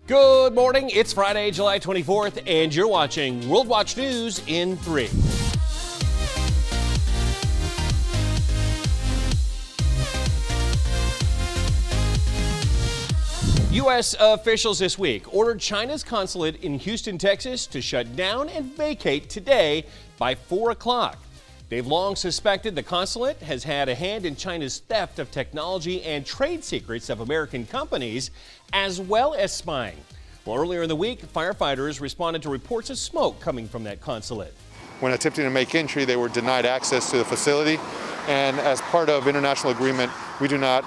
Good morning. It's Friday, July 24th, and you're watching World Watch News in 3. U.S. officials this week ordered China's consulate in Houston, Texas to shut down and vacate today by 4 o'clock. They've long suspected the consulate has had a hand in China's theft of technology and trade secrets of American companies, as well as spying. Well, earlier in the week, firefighters responded to reports of smoke coming from that consulate. When attempting to make entry, they were denied access to the facility. And as part of international agreement, we do not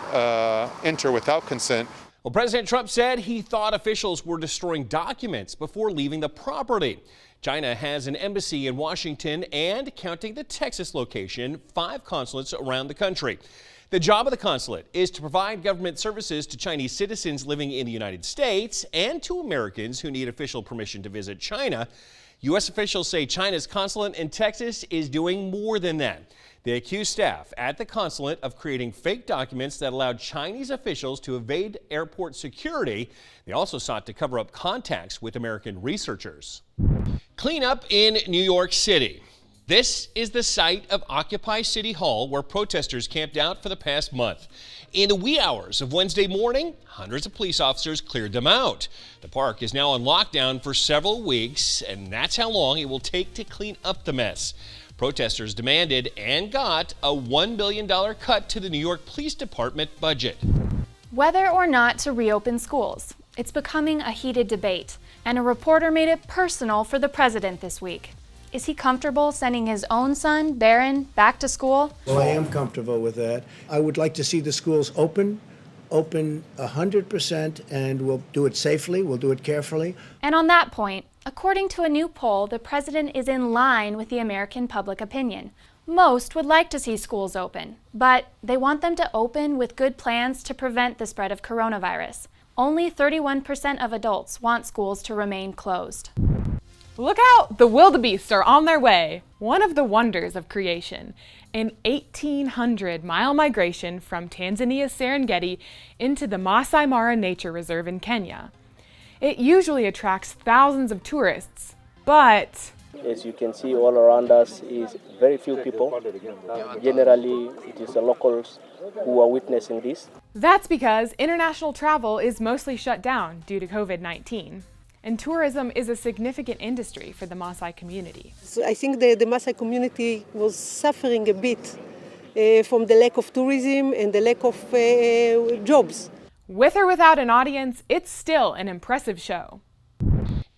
enter without consent. Well, President Trump said he thought officials were destroying documents before leaving the property. China has an embassy in Washington and, counting the Texas location, 5 consulates around the country. The job of the consulate is to provide government services to Chinese citizens living in the United States and to Americans who need official permission to visit China. U.S. officials say China's consulate in Texas is doing more than that. They accuse staff at the consulate of creating fake documents that allowed Chinese officials to evade airport security. They also sought to cover up contacts with American researchers. Cleanup in New York City. This is the site of Occupy City Hall, where protesters camped out for the past month. In the wee hours of Wednesday morning, hundreds of police officers cleared them out. The park is now on lockdown for several weeks, and that's how long it will take to clean up the mess. Protesters demanded and got a $1 billion cut to the New York Police Department budget. Whether or not to reopen schools, it's becoming a heated debate, and a reporter made it personal for the president this week. Is he comfortable sending his own son, Barron, back to school? Well, I am comfortable with that. I would like to see the schools open 100%, and we'll do it safely, we'll do it carefully. And on that point, according to a new poll, the president is in line with the American public opinion. Most would like to see schools open, but they want them to open with good plans to prevent the spread of coronavirus. Only 31% of adults want schools to remain closed. Look out! The wildebeest are on their way. One of the wonders of creation. An 1,800-mile migration from Tanzania's Serengeti into the MASAI Mara Nature Reserve in Kenya. It usually attracts thousands of tourists, but as you can see, all around us is very few people. Generally, it is the locals who are witnessing this. That's because international travel is mostly shut down due to COVID-19. And tourism is a significant industry for the Maasai community. So I think the Maasai community was suffering a bit from the lack of tourism and the lack of jobs. With or without an audience, it's still an impressive show.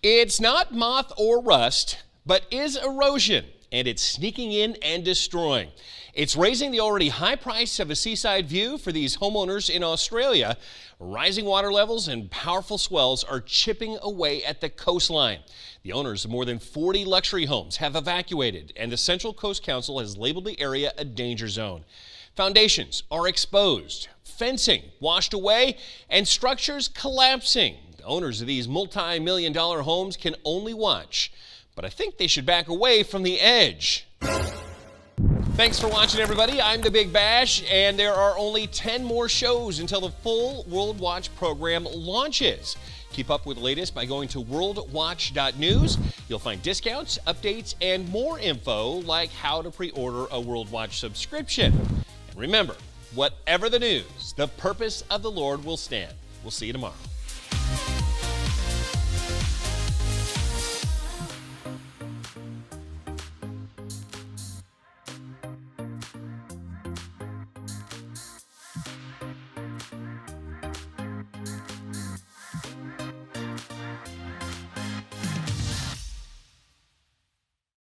It's not moth or rust, but is erosion, and it's sneaking in and destroying. It's raising the already high price of a seaside view for these homeowners in Australia. Rising water levels and powerful swells are chipping away at the coastline. The owners of more than 40 luxury homes have evacuated, and the Central Coast Council has labeled the area a danger zone. Foundations are exposed, fencing washed away, and structures collapsing. The owners of these multi-million-dollar homes can only watch, but I think they should back away from the edge. Thanks for watching, everybody. I'm the Big Bash, and there are only 10 more shows until the full World Watch program launches. Keep up with the latest by going to worldwatch.news. You'll find discounts, updates, and more info like how to pre-order a World Watch subscription. And remember, whatever the news, the purpose of the Lord will stand. We'll see you tomorrow.